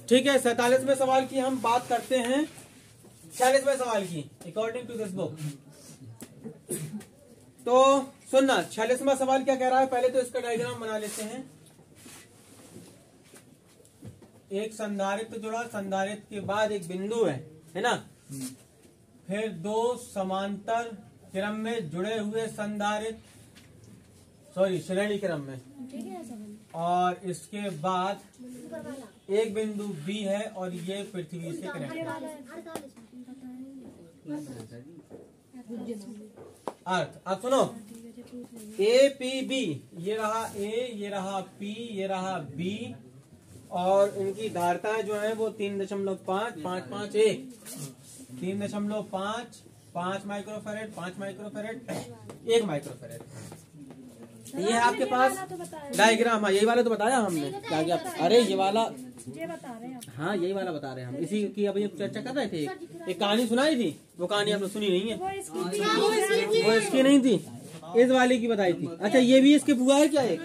ठीक है, 47वें सवाल की हम बात करते हैं 46वें सवाल की अकॉर्डिंग टू दिस बुक। तो सुनना, 46वां सवाल क्या कह रहा है, पहले तो इसका डायग्राम बना लेते हैं। एक संधारित्र जुड़ा, संधारित्र के बाद एक बिंदु है ना, फिर दो समांतर क्रम में जुड़े हुए संधारित्र, सॉरी श्रेणी क्रम में, और इसके बाद एक बिंदु बी है और ये पृथ्वी से कनेक्ट है। अर्थ, अब सुनो, ए पी बी, ये रहा ए, ये रहा पी, ये रहा बी, और इनकी धारताएं जो है वो 3.5, 5, 1, 3.5, 5 माइक्रोफेरेड, 5 माइक्रोफेरेड, 1 माइक्रोफेरेड। ये है आपके पास डायग्राम। हाँ, यही वाला तो बताया हमने, क्या क्या, अरे ये वाला, हाँ यही वाला बता रहे हैं हम, इसी की अभी चर्चा कर रहे थे। एक कहानी सुनाई थी, वो कहानी आपने सुनी नहीं है, वो इसकी नहीं थी, इस वाले की बताई थी। अच्छा, ये भी इसके बुआ है क्या? एक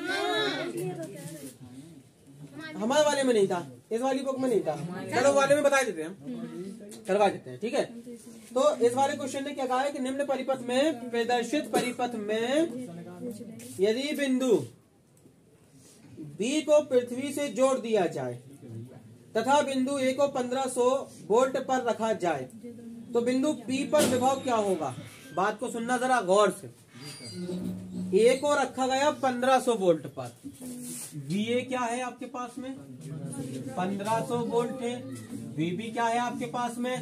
हमारे वाले में नहीं था, इस वाली बुक में नहीं था, चलो वाले में बता देते हैं, हम करवा देते हैं, ठीक है। तो इस वाले क्वेश्चन ने क्या कहा है कि निम्न परिपथ में, प्रदर्शित परिपथ में यदि बिंदु बी को पृथ्वी से जोड़ दिया जाए तथा बिंदु ए को 1500 वोल्ट पर रखा जाए तो बिंदु पी पर विभव क्या होगा। बात को सुनना जरा गौर से। ए को रखा गया 1500 वोल्ट पर, बी ए क्या है आपके पास में 1500 वोल्ट है, बी क्या है आपके पास में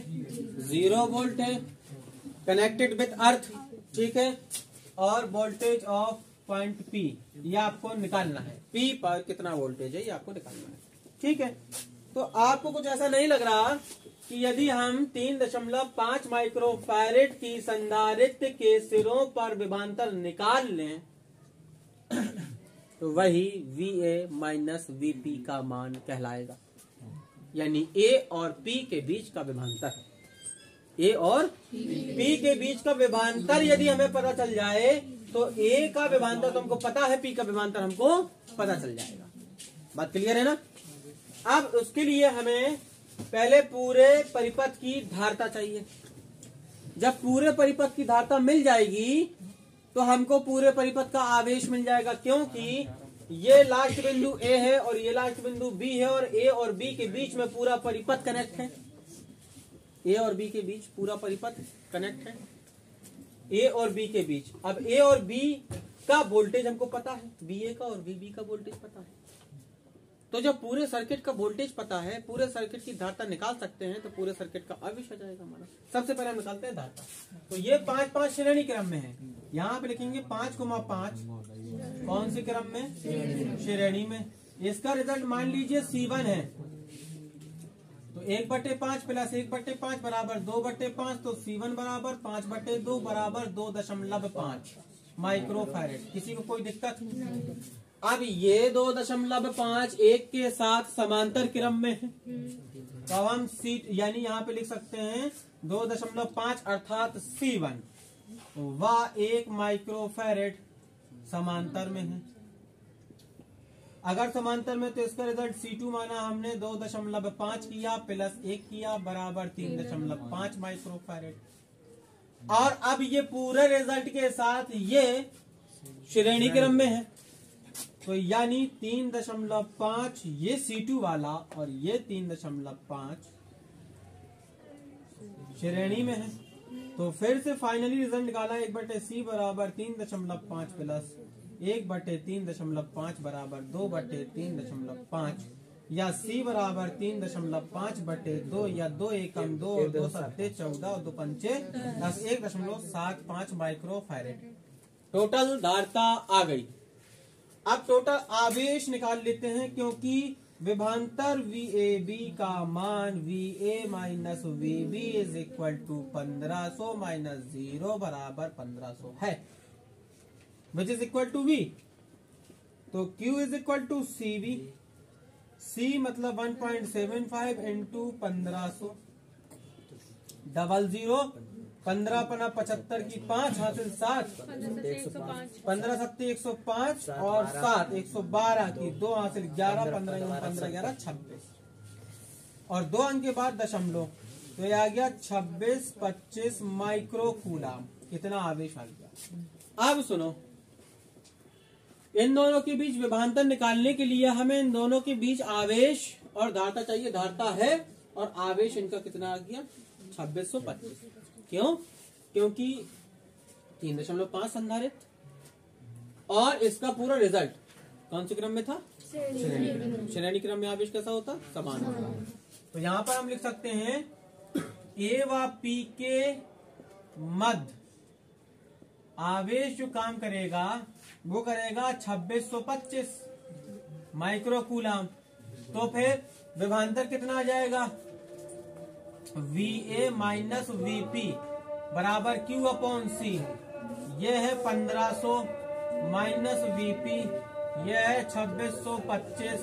0 वोल्ट है, कनेक्टेड विथ अर्थ, ठीक है। और वोल्टेज ऑफ पॉइंट पी, ये आपको निकालना है, पी पर कितना वोल्टेज है ये आपको निकालना है, ठीक है। तो आपको कुछ ऐसा नहीं लग रहा कि यदि हम 3.5 माइक्रोफैरेड की संधारित्र के सिरों पर विभवांतर निकाल लें तो वही VA माइनस VP का मान कहलाएगा, यानी A और P के बीच का विभवांतर। A और P के बीच का विभवांतर यदि हमें पता चल जाए तो A का विभवांतर तो हमको पता है, P का विभवांतर हमको पता चल जाएगा। बात क्लियर है ना। अब उसके लिए हमें पहले पूरे परिपथ की धारता चाहिए। जब पूरे परिपथ की धारता मिल जाएगी तो हमको पूरे परिपथ का आवेश मिल जाएगा, क्योंकि ये लास्ट बिंदु A है और ये लास्ट बिंदु B है, और A और B के बीच में पूरा परिपथ कनेक्ट है। A और B के बीच पूरा परिपथ कनेक्ट है, A और B के बीच। अब A और B का वोल्टेज हमको पता है, BA का और BB का वोल्टेज पता है। तो जब पूरे सर्किट का वोल्टेज पता है, पूरे सर्किट की धारता निकाल सकते हैं, तो पूरे सर्किट का आवेश आ जाएगा हमारा। सबसे पहले हम निकालते हैं धारता। तो ये 5-5 श्रेणी क्रम में है, यहाँ पे लिखेंगे 5,5 कौन से क्रम में, श्रेणी में। इसका रिजल्ट मान लीजिए C1 है, तो 1/5 प्लस 1/5 बराबर 2/5, तो C1 बराबर 5/2 बराबर 2.5 माइक्रोफैरेड। किसी को कोई दिक्कत? अब ये 2.5 एक के साथ समांतर क्रम में है, तो अब हम यानी यहाँ पे लिख सकते हैं 2.5 अर्थात C1 वह 1 माइक्रोफैरेड समांतर में है। अगर समांतर में तो इसका रिजल्ट C2 माना हमने, 2.5 किया प्लस 1 किया बराबर 3.5 माइक्रोफैरेड। और अब ये पूरे रिजल्ट के साथ ये श्रेणी क्रम में है, तो यानी 3.5 ये C2 वाला और ये 3.5 श्रेणी में है। तो फिर से फाइनली रिजल्ट निकाला, 1/C बराबर 3.5 प्लस 1/3.5 बराबर 2/3.5, या C बराबर 3.5/2, या 2 एकम 2 और 2 सत्ते 14 और 2 पंचे 10, 1.75 माइक्रोफैरेड टोटल धारता आ गई। अब टोटल आवेश निकाल लेते हैं, क्योंकि विभवांतर VAB का मान VA minus VB is equal to 1500 minus 0 बराबर 1500 है, which is equal to V। तो Q is equal to CV, C मतलब 1.75 इंटू 1500 00 15×75 की 5 हासिल 7, 15×7 105 और 7 112 की 2 हासिल 11, 15 11 26। और 2 अंक के बाद दशमलव, तो ये आ गया 26-25 माइक्रो कूलाम, इतना आवेश आ गया। अब सुनो, इन दोनों के बीच विभवांतर निकालने के लिए हमें इन दोनों के बीच आवेश और धारता चाहिए। धारता है और आवेश इनका कितना आ गया 2625। क्यों? क्योंकि 3.5 संधारित्र और इसका पूरा रिजल्ट कौन से क्रम में था? श्रेणी क्रम में आवेश कैसा होता? समान होता। तो यहाँ पर हम लिख सकते हैं ए व पी के मध्य आवेश जो काम करेगा वो करेगा 2625 माइक्रो कूलाम। तो फिर विभवांतर कितना आ जाएगा? VA माइनस VP बराबर Q अपॉन C। यह है 1500 माइनस VP, यह है 2625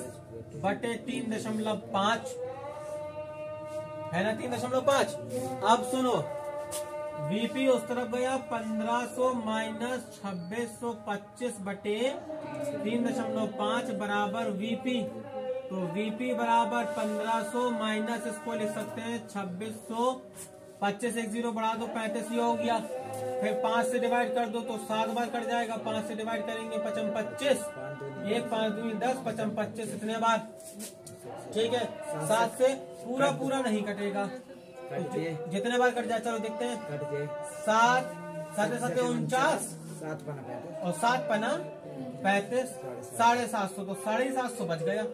बटे 3.5 है ना, 3.5। अब सुनो, VP उस तरफ गया 1500 माइनस 2625 बटे 3.5 बराबर VP। तो VP बराबर 1500 माइनस इसको लिख सकते हैं 2625, एक 0 बढ़ा दो 35 ही हो गया। फिर 5 से डिवाइड कर दो तो 7 बार कट जाएगा। 5 से डिवाइड करेंगे 55, 1 5 2 10 55 इतने बार, ठीक है। 7 से पूरा नहीं कटेगा, तो जितने बार कट जाए चलो देखते हैं। 7 7 7 49 और 7 पना 35, 750, तो 750 बच गया।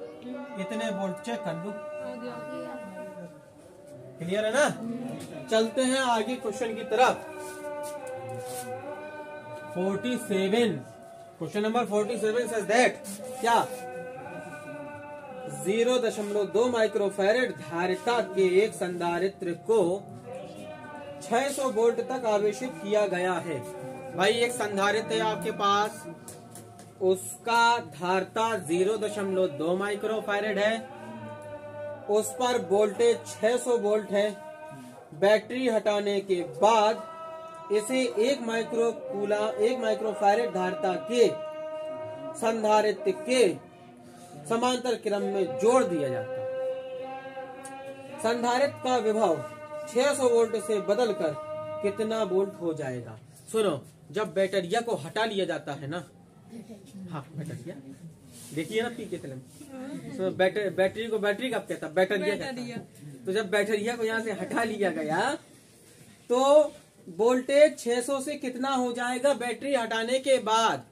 इतने वोल्ट चेक कर लो। क्लियर है ना? चलते हैं आगे क्वेश्चन की तरफ। 47 क्वेश्चन नंबर 47 says that क्या 0.2 माइक्रोफैरेड धारिता के एक संधारित्र को 600 वोल्ट तक आवेशित किया गया है। भाई एक संधारित्र है आपके पास, उसका धारिता 0.2 माइक्रोफैरेड है, उस पर वोल्टेज 600 वोल्ट है। बैटरी हटाने के बाद इसे 1 माइक्रोफैरेड धारिता के संधारित्र के समांतर क्रम में जोड़ दिया जाता है। संधारित्र का विभव 600 वोल्ट से बदलकर कितना वोल्ट हो जाएगा? सुनो, जब बैटरिया को हटा लिया जाता है ना, हाँ बैटरिया देखिए ना पी के कलम, तो बैटरी को बैटरी कब कहता? बैटरिया कहता। तो जब बैटरिया को यहाँ से हटा लिया गया तो वोल्टेज 600 से कितना हो जाएगा? बैटरी हटाने के बाद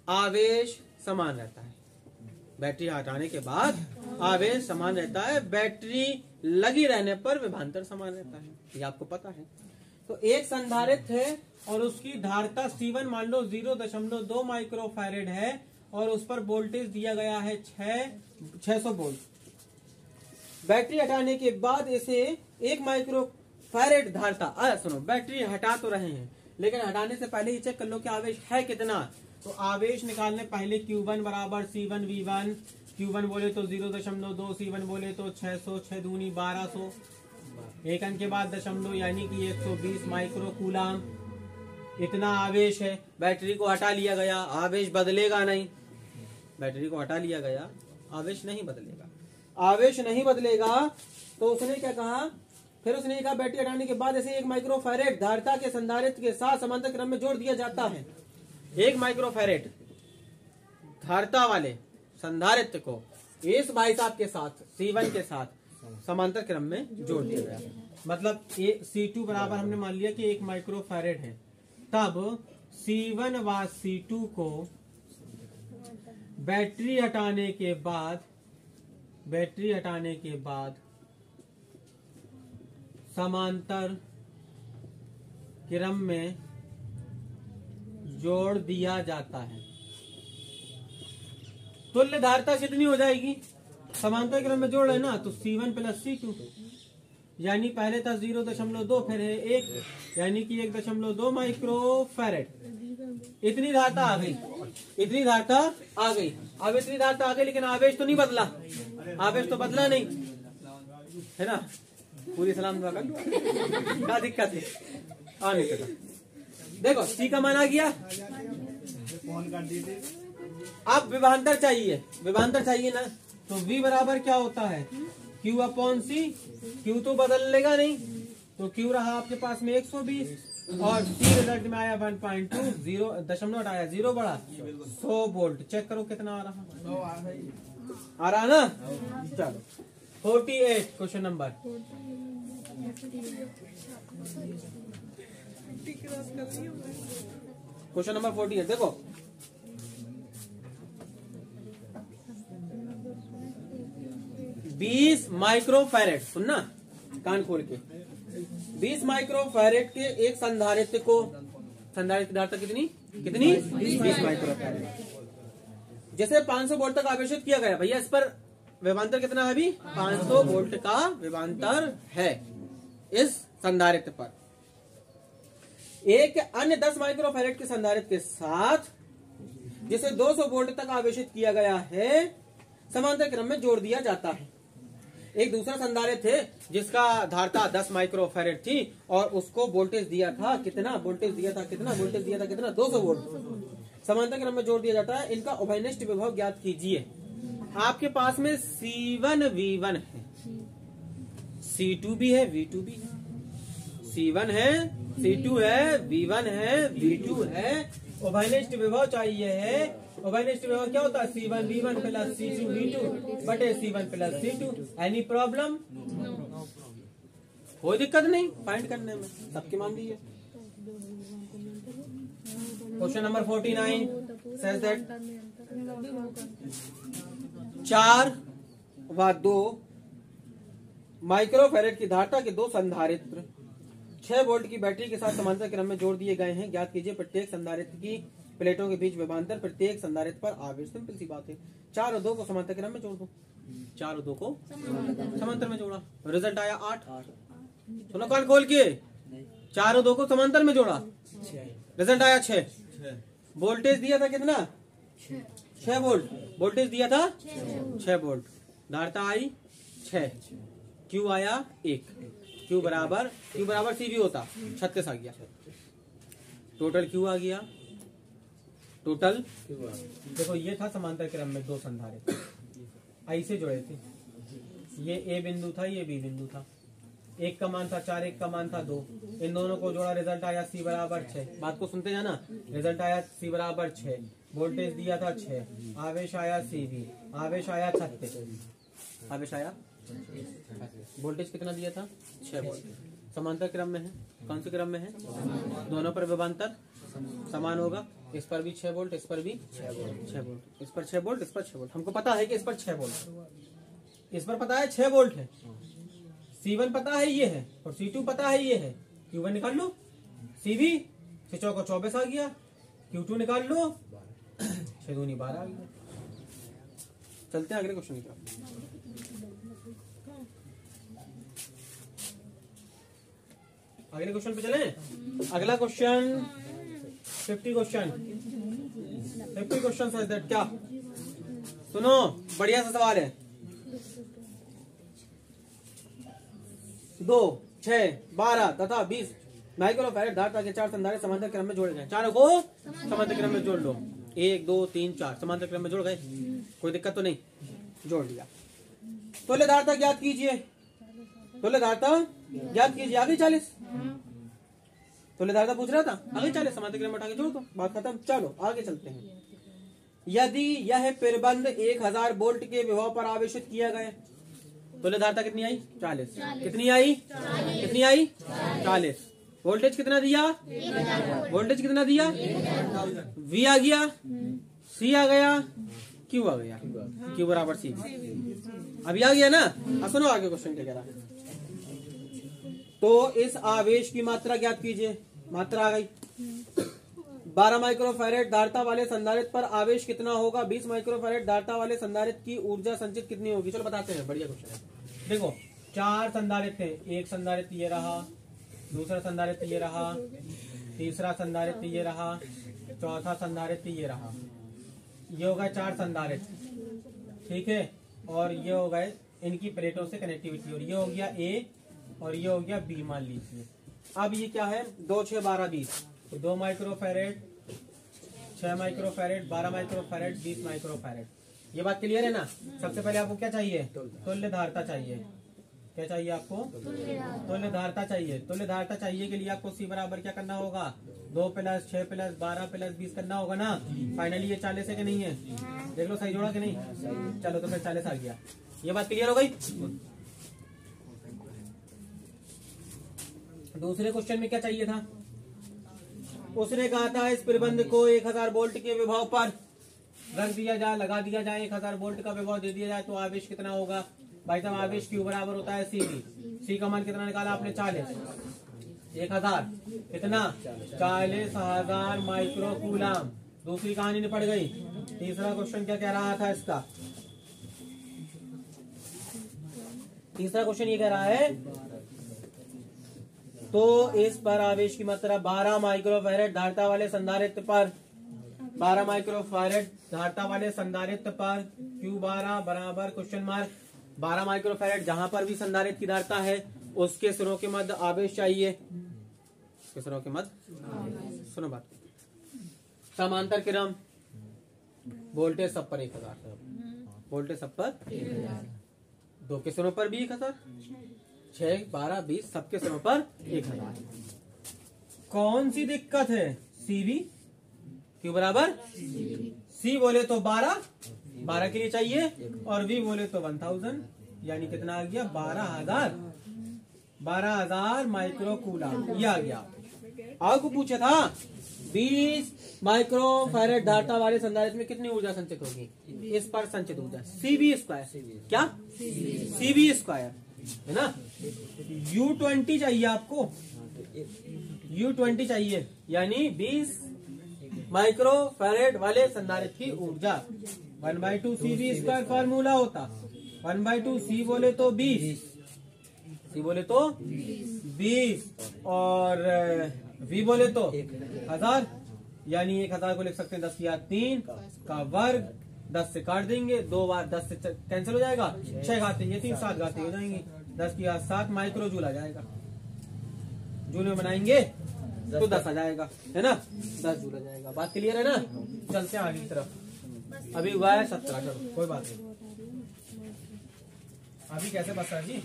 आवेश समान रहता है। बैटरी हटाने के बाद आवेश समान रहता है, बैटरी लगी रहने पर विभवांतर समान रहता है, ये आपको पता है। तो एक संधारित्र है और उसकी धारिता C1 मान लो 0.2 माइक्रोफैरेड है और उस पर वोल्टेज दिया गया है 600 वोल्ट। बैटरी हटाने के बाद इसे 1 माइक्रोफैरेड धारिता, सुनो बैटरी हटा तो रहे हैं लेकिन हटाने से पहले ही चेक कर लो कि आवेश है कितना। तो आवेश निकालने पहले Q1 बराबर C1 V1, Q1 बोले तो 0.2, C1 बोले तो 600, 6 दूनी 1200, एक अंक के बाद दशमलव यानी कि 120 माइक्रो कूलाम, इतना आवेश है। बैटरी को हटा लिया गया, आवेश बदलेगा नहीं। बैटरी को हटा लिया गया, आवेश नहीं बदलेगा। आवेश नहीं बदलेगा तो उसने क्या कहा? फिर उसने कहा बैटरी हटाने के बाद इसे 1 माइक्रोफैरेड धारिता के संधारित्र के साथ समांतर क्रम में जोड़ दिया जाता है। 1 माइक्रोफैरेड धारिता वाले संधारित्र को इस भाई साहब के साथ C1 के साथ समांतर क्रम में जोड़ दिया गया। मतलब C2 बराबर हमने मान लिया कि 1 माइक्रोफैरेड है, तब C1 व C2 को बैटरी हटाने के बाद समांतर क्रम में जोड़ दिया जाता है। तुल्य धारिता कितनी हो जाएगी? समांतर क्रम में जोड़ है ना, तो C1 प्लस C2 यानी पहले था 0.2 फिर है 1 यानी कि 1.2 माइक्रोफैरेड। इतनी धारिता आ गई, इतनी धारिता आ गई। अब इतनी धारिता आ गई लेकिन आवेश तो नहीं बदला, आवेश तो बदला नहीं है ना। पूरी सलाम दुआ कर क्या दिक्कत है? आने का देखो C का मान आ गया। अब विभवांतर चाहिए, विभवांतर चाहिए ना, तो V बराबर क्या होता है? Q अपॉन C, Q तो बदल लेगा नहीं, तो Q रहा आपके पास में 120 और C रिजल्ट में आया 1.2, 0 दशमलव हटाया 0 बढ़ा 100 वोल्ट। चेक करो कितना आ रहा, आ रहा ना। चलो 48 क्वेश्चन नंबर, क्वेश्चन नंबर 48 देखो। बीस माइक्रोफैरेड, सुनना कान खोल के, 20 माइक्रोफैरेड के एक संधारित्र को, संधारित्र की धारिता कितनी 20 माइक्रोफैरेड, जैसे 500 वोल्ट तक आवेशित किया गया। भैया इस पर विभवांतर कितना है? अभी 500 वोल्ट का विभवांतर है इस संधारित्र पर। एक अन्य 10 माइक्रोफैरेड के संधारित्र के साथ जिसे 200 वोल्ट तक आवेशित किया गया है, समांतर क्रम में जोड़ दिया जाता है। एक दूसरा संधारित्र थे जिसका धारिता 10 माइक्रोफैरेड थी और उसको वोल्टेज दिया था कितना, वोल्टेज दिया था कितना, वोल्टेज दिया था कितना, 200 वोल्ट। समांतर क्रम में जोड़ दिया जाता है। इनका उभयनिष्ठ विभव ज्ञात कीजिए। आपके पास में C1 V1 है, C2 भी है, V2 भी है। C1 है, C2 है, V1 है, V2 है। उभयनिष्ठ विभव चाहिए है। उभयनिष्ठ विभव क्या होता है? C1 V1 plus C2 V2 बटे C1 plus C2। Any problem? कोई दिक्कत नहीं फाइंड करने में, सबकी मान ली है। क्वेश्चन नंबर 49 says that 4 व 2 माइक्रोफैरेड की धारिता के दो संधारित्र 6 वोल्ट की बैटरी के साथ समांतर क्रम में जोड़ दिए गए हैं। ज्ञात कीजिए प्रत्येक संधारित्र की प्लेटों के बीच विभवांतर, प्रत्येक संधारित्र पर आवेश। सिंपल सी बात है। 4 और 2 को समांतर क्रम में जोड़ दो, 4 और 2 को समांतर में जोड़ा, रिजल्ट आया 8। सुनो कान खोल के, 4 और 2 को समांतर में जोड़ा, रिजल्ट आया 6। वोल्टेज दिया था कितना? 6 वोल्ट। वोल्टेज दिया था 6 वोल्ट। धारिता आई 6, क्यू आया 1। क्यू बराबर सी भी होता 36 आ गया। टोटल क्यू आ गया, टोटल देखो ये था समांतर क्रम में दो संधारित्र ऐसे जुड़े थे। ये ए बिंदु था, ये बी बिंदु था। एक का मान था 4, एक का मान था 2। इन दोनों को जोड़ा, रिजल्ट आया C बराबर 6। बात को सुनते जाना, रिजल्ट आया C बराबर 6। वोल्टेज दिया था 6, आवेश आया CV, आवेश आया 36, आवेश आया। वोल्टेज कितना दिया था? 6 वोल्ट। समांतर क्रम में है, कौन से क्रम में है? दोनों पर विभवांतर समान होगा। इस पर भी 6 वोल्ट, इस पर भी 6 वोल्ट, इस पर 6 वोल्ट, इस पर 6 वोल्ट। हमको पता है कि इस पर 6 वोल्ट, इस पर पता है 6 वोल्ट है। C1 पता है ये है और C2 पता है ये है। Q1 निकाल लो, CV 6 चौको 24 आ गया। Q2 निकाल लो, 6 दूनी 12 आ गया। चलते हैं अगले क्वेश्चन की तरफ। अगले क्वेश्चन पे चलें। अगला क्वेश्चन 50 क्वेश्चन है दैट। क्या सुनो, बढ़िया सा सवाल है। 2, 6, 12 तथा 20 माइक्रोफैरेड धारिता के 4 संधारित्र समांतर क्रम में जोड़े गए। चारों को समांतर क्रम में जोड़ लो। 1, 2, 3, 4 समांतर क्रम में जोड़ गए, कोई दिक्कत तो नहीं, जोड़ दिया। तुल्य धारिता ज्ञात कीजिए, तुल्य धारिता ज्ञात कीजिए। आगे 40 तुल्य धारिता पूछ रहा था, आगे 40 समांतर क्रम में उठा के जोड़ दो, बात खत्म। चलो आगे चलते हैं। यदि यह प्रतिबंध 1000 वोल्ट के विभव पर आवेशित किया गया, तुल्य धारिता कितनी आई? 40। कितनी आई? कितनी आई? 40। वोल्टेज कितना दिया? वोल्टेज कितना दिया? V आ गया, C आ गया, Q आ गया। Q बराबर C। अभी आ गया ना। अब सुनो आगे क्वेश्चन क्या कह रहा है। तो इस आवेश की मात्रा ज्ञात कीजिए। मात्रा आ गई। 12 माइक्रोफैरेड धारिता वाले संधारित्र पर आवेश कितना होगा? 20 माइक्रोफैरेड धारिता वाले संधारित्र की ऊर्जा संचित कितनी होगी? चलो बताते हैं, बढ़िया क्वेश्चन है। देखो 4 संधारित्र थे। एक संधारित्र ये रहा, दूसरा संधारित्र ये रहा, तीसरा संधारित्र ये रहा, चौथा संधारित्र ये रहा। ये हो गए 4 संधारित्र, ठीक है। और ये हो गए इनकी प्लेटों से कनेक्टिविटी। और ये हो गया A और ये हो गया B मान लीजिए। अब ये क्या है? 2, 6, 12, 20। 2 माइक्रोफैरेड, 6 माइक्रोफैरेड, 12 माइक्रोफैरेड, 20 माइक्रोफैरेड। ये बात क्लियर है ना। सबसे पहले आपको क्या चाहिए, तुल्य धारता चाहिए। क्या चाहिए आपको, तुल्य धारता चाहिए। तुल्य धारता चाहिए के लिए आपको C बराबर क्या करना होगा, 2 + 6 + 12 + 20 करना होगा ना। फाइनली ये 40 है कि नहीं है, देख लो सही जोड़ा कि नहीं। चलो तो फिर 40 आ गया। ये बात क्लियर हो गई। दूसरे क्वेश्चन में क्या चाहिए था, उसने कहा था इस प्रतिबंध को 1000 वोल्ट के विभव पर रख दिया जाए, लगा दिया जाए, 1000 वोल्ट का विभव दे दिया जाए तो आवेश कितना होगा। भाई साहब आवेश Q बराबर होता है CV। C का मान कितना निकाला आपने, 40। 1000 कितना, 40,000 माइक्रो कूलम। दूसरी कहानी निपट गई। तीसरा क्वेश्चन क्या कह रहा था इसका, तीसरा क्वेश्चन ये कह रहा है तो इस पर आवेश की मात्रा 12 माइक्रोफैरेड धारिता वाले संधारित्र पर, 12 माइक्रोफैरेड धारिता वाले संधारित्र पर Q12 बराबर क्वेश्चन मार्क 12 माइक्रोफैरेड जहां पर भी संधारित्र की धारिता है उसके सिरों के मध्य आवेश चाहिए। के सिरों के मध्य, सुनो बात, समांतर क्रम, वोल्टेज सब पर 1000, वोल्टेज सब पर 1000, 2 के सिरों पर भी 1000, 6, 12, 20 सबके सिरों पर 1000। कौन सी दिक्कत है, CV Q बराबर C बोले तो 12 के लिए चाहिए और V बोले तो 1000, यानी कितना आ गया, 12,000 माइक्रो कूलम। ये आ गया। आपको पूछा था 20 माइक्रोफैरेड धारिता वाले संधारित्र में कितनी ऊर्जा संचित होगी, इस पर संचित ऊर्जा CV²। क्या, CV² है ना। U20 चाहिए आपको, U20 चाहिए, यानी 20 माइक्रोफैरेड वाले संधारित्र की ऊर्जा 1/2 CV² फॉर्मूला होता। 1/2 C बोले तो 20, C बोले तो 20 और V बोले तो 1000, यानी 1000 को लिख सकते हैं 10 की 3 का वर्ग, 10 से काट देंगे, 2 बार 10 से कैंसिल हो जाएगा, 6 घाते ये 3 7 घाते हो जाएंगी, 10 की 7 माइक्रो जूल आ जाएगा। जूल में बनाएंगे तो 10 आ जाएगा, है ना, 10 जूल आ जाएगा। बात क्लियर है ना। चलते हैं आगे की तरफ। अभी हुआ है 17, चलो कोई बात नहीं। अभी कैसे बता जी,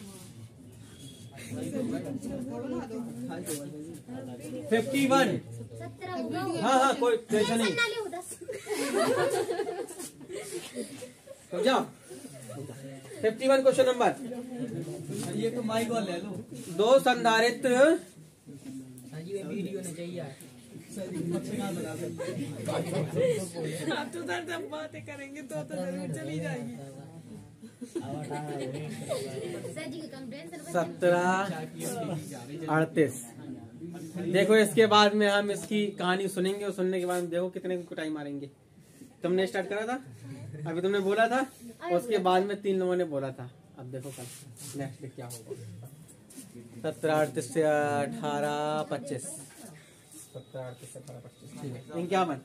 51। हाँ कोई टेंशन नहीं, तो जाओ 51 क्वेश्चन नंबर। ये तो माइक वाले ले लो। 2 संधारित्र, वीडियो नहीं चाहिए आप तो सर जब बातें करेंगे तो जरूर चली जाएगी। 17:38। देखो इसके बाद में हम इसकी कहानी सुनेंगे और सुनने के बाद देखो कितने को टाइम मारेंगे। तुमने स्टार्ट करा था, अभी तुमने बोला था, उसके बाद में 3 लोगों ने बोला था। अब देखो कल नेक्स्ट क्या होगा। 17:38 से 18:25, 17:38 से 18:25। इक्यावन।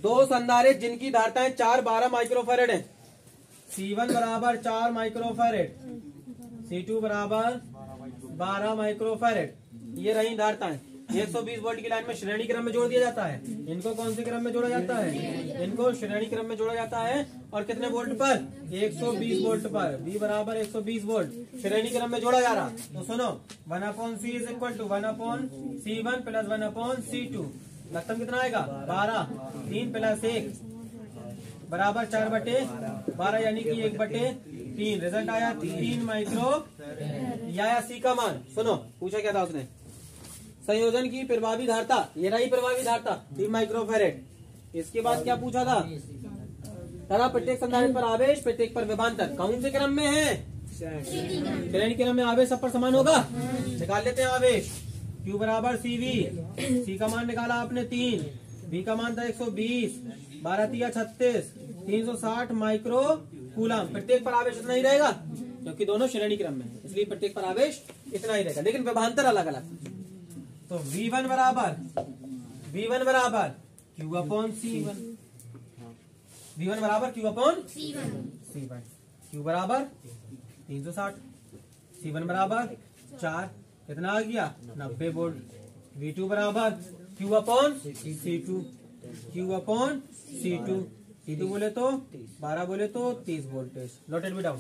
2 संधारित्र जिनकी धारिताएं 4-12 माइक्रोफैरेड है। C1 बराबर 4 माइक्रोफैरेड, C2 बराबर 12 माइक्रोफैरेड। ये रही धारिताएं। 120 वोल्ट की लाइन में श्रेणी क्रम में जोड़ दिया जाता है। इनको कौन से क्रम में जोड़ा जाता है, इनको श्रेणी क्रम में जोड़ा जाता है। और कितने वोल्ट पर, 120 वोल्ट पर। V बराबर 120 वोल्ट श्रेणी क्रम में जोड़ा जा रहा। तो सुनो, 1/C = 1/C1 + 1/C2। लक्षण कितना आएगा, 12। 3 + 1 बराबर 4/12, यानी कि 1/3। रिजल्ट आया 3 माइक्रो। या C का मान सुनो, पूछा क्या था उसने, संयोजन की प्रभावी धारिता, ये रही प्रभावी धारिता 3 माइक्रोफैरेड। इसके बाद क्या पूछा था, तथा प्रत्येक संधारित्र पर आवेश, प्रत्येक पर विभवांतर कौन से क्रम में है, श्रेणी क्रम में। आवेश सब पर समान होगा, निकाल लेते हैं आवेश। Q बराबर CV, C का मान निकाला आपने 3, V का मान था 120, 12 × 36, 360 माइक्रो कूलम। प्रत्येक पर आवेश इतना ही रहेगा क्योंकि दोनों श्रेणी क्रम में है, इसलिए प्रत्येक पर आवेश इतना ही रहेगा, लेकिन विभवांतर अलग अलग। तो V1 बराबर Q/C1, V1 बराबर Q/C1, Q बराबर 360, C1 बराबर 4, कितना आ गया 90 वोल्ट। V2 बराबर Q/C2, सीधू बोले तो 12 बोले तो 30 वोल्टेज। Noted me down.